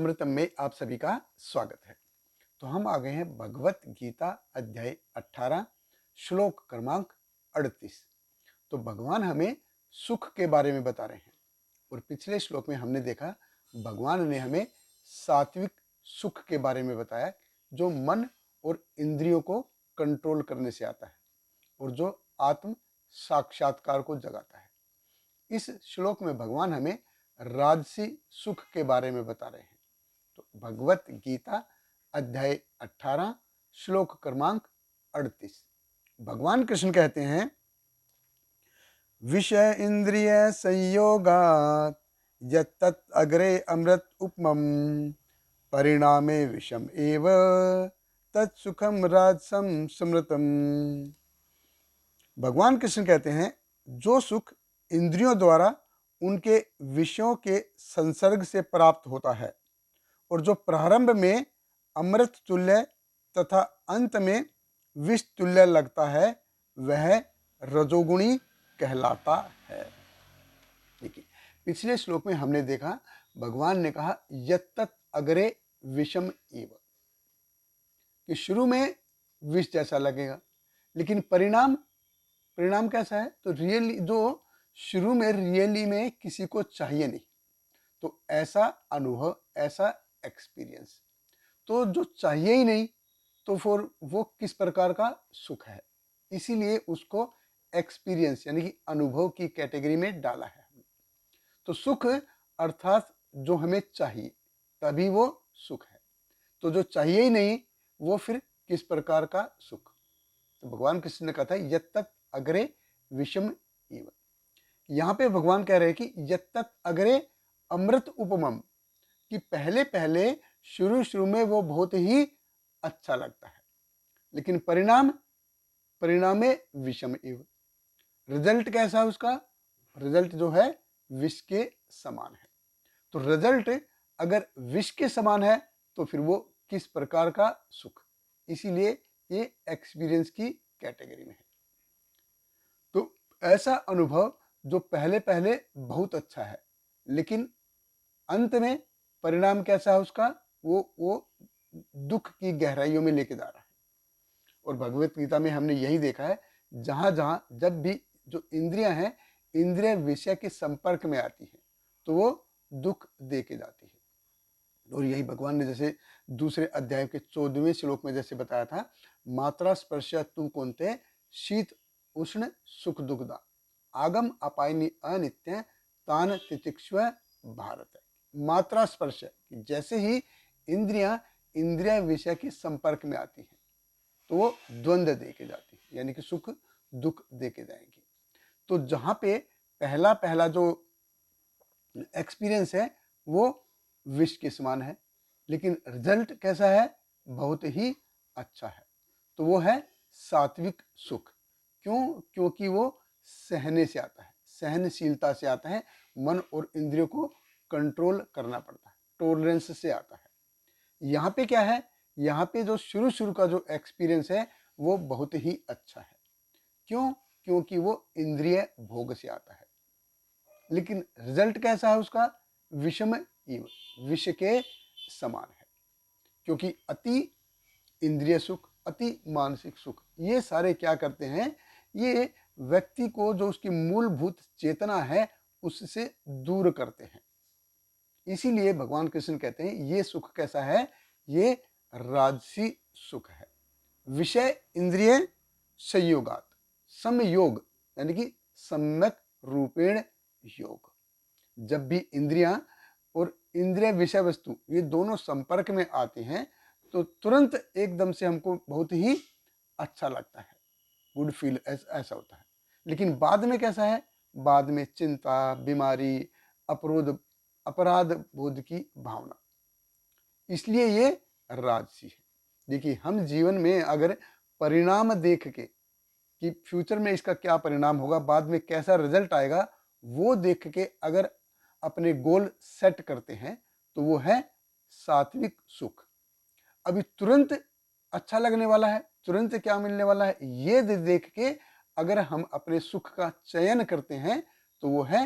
अमृतम में आप सभी का स्वागत है। तो हम आ गए हैं भगवत गीता अध्याय 18 श्लोक क्रमांक 38। तो भगवान हमें सुख के बारे में बता रहे हैं और पिछले श्लोक में हमने देखा भगवान ने हमें सात्विक सुख के बारे में बताया जो मन और इंद्रियों को कंट्रोल करने से आता है और जो आत्म साक्षात्कार को जगाता है। इस श्लोक में भगवान हमें राजसी सुख के बारे में बता रहे हैं। तो भगवत गीता अध्याय 18 श्लोक क्रमांक 38 भगवान कृष्ण कहते हैं, विषय इंद्रिय संयोगात् यत्तत् अग्रे अमृत उपमम परिणामे विषम एव तत्सुखम राजसम स्मृतम। भगवान कृष्ण कहते हैं, जो सुख इंद्रियों द्वारा उनके विषयों के संसर्ग से प्राप्त होता है और जो प्रारंभ में अमृत तुल्य तथा अंत में विष तुल्य लगता है, वह रजोगुणी कहलाता है। देखिए, पिछले श्लोक में हमने देखा भगवान ने कहा यत्तत् अग्रे विषम एव, कि शुरू में विष जैसा लगेगा लेकिन परिणाम कैसा है, तो रियली जो शुरू में रियली में किसी को चाहिए नहीं, तो ऐसा अनुभव, ऐसा एक्सपीरियंस, तो जो चाहिए ही नहीं तो फिर वो किस प्रकार का सुख है, इसीलिए उसको एक्सपीरियंस यानी कि अनुभव की कैटेगरी में डाला है। तो सुख अर्थात जो हमें चाहिए तभी वो सुख है, तो जो चाहिए ही नहीं वो फिर किस प्रकार का सुख। तो भगवान कृष्ण ने कहा था यत्तत् अग्रे विषम इव। यहाँ पे भगवान कह रहे हैं कि यत्तत् अग्रे अमृत उपमम, कि पहले पहले शुरू में वो बहुत ही अच्छा लगता है लेकिन परिणामे विषम इव, रिजल्ट कैसा है उसका, रिजल्ट जो है विष के समान है। तो रिजल्ट अगर विष के समान है तो फिर वो किस प्रकार का सुख, इसीलिए ये एक्सपीरियंस की कैटेगरी में है। तो ऐसा अनुभव जो पहले पहले बहुत अच्छा है लेकिन अंत में परिणाम कैसा है उसका, वो दुख की गहराइयों में लेके जा रहा है। और भगवत गीता में हमने यही देखा है, जहां जहां जब भी जो इंद्रियां हैं, इंद्रिय विषय के संपर्क में आती है तो वो दुख दे के जाती है। और यही भगवान ने जैसे दूसरे अध्याय के 14वें श्लोक में जैसे बताया था, मात्रा स्पर्श तू कौनते शीत उष्ण सुख दुखदा आगम अपायनी अनित्य तान तितिक्ष्व भारत। मात्रा स्पर्श, जैसे ही इंद्रियां इंद्रिय विषय के संपर्क में आती हैं तो वो द्वंद्व दे के जाती है, यानी कि सुख दुख दे के जाएंगी। तो जहां पे पहला पहला जो एक्सपीरियंस है वो विष के समान है लेकिन रिजल्ट कैसा है, बहुत ही अच्छा है, तो वो है सात्विक सुख। क्यों? क्योंकि वो सहने से आता है, सहनशीलता से आता है, मन और इंद्रियों को कंट्रोल करना पड़ता है, टॉलरेंस से आता है। यहाँ पे क्या है, यहाँ पे जो शुरू का जो एक्सपीरियंस है वो बहुत ही अच्छा है। क्यों? क्योंकि वो इंद्रिय भोग से आता है लेकिन रिजल्ट कैसा है उसका, विषम इव, विष के समान है। क्योंकि अति इंद्रिय सुख, अति मानसिक सुख, ये सारे क्या करते हैं, ये व्यक्ति को जो उसकी मूलभूत चेतना है उससे दूर करते हैं। इसीलिए भगवान कृष्ण कहते हैं ये सुख कैसा है, ये राजसी सुख है। विषय इंद्रिय संयोगात, समयोग यानी कि सम्यक रूपेण योग, जब भी इंद्रियां और इंद्रिय विषय वस्तु ये दोनों संपर्क में आते हैं तो तुरंत एकदम से हमको बहुत ही अच्छा लगता है, गुड फील ऐसा होता है। लेकिन बाद में कैसा है, बाद में चिंता, बीमारी, अपराध बोध की भावना, इसलिए ये राजसी है। देखिए, हम जीवन में अगर परिणाम देख के कि फ्यूचर में इसका क्या परिणाम होगा, बाद में कैसा रिजल्ट आएगा, वो देख के अगर अपने गोल सेट करते हैं तो वो है सात्विक सुख। अभी तुरंत अच्छा लगने वाला है, तुरंत क्या मिलने वाला है, ये देख के अगर हम अपने सुख का चयन करते हैं तो वो है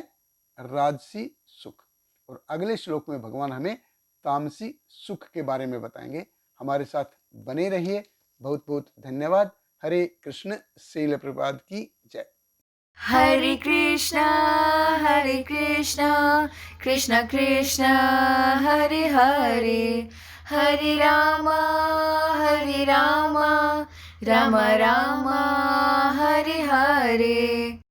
राजसी सुख। और अगले श्लोक में भगवान हमें तामसी सुख के बारे में बताएंगे। हमारे साथ बने रहिए। बहुत बहुत धन्यवाद। हरे कृष्ण। श्रील प्रभुपाद की जय। Hare Krishna, Krishna Krishna, Hare Hare, Hare Rama, Rama Rama, Hare Hare.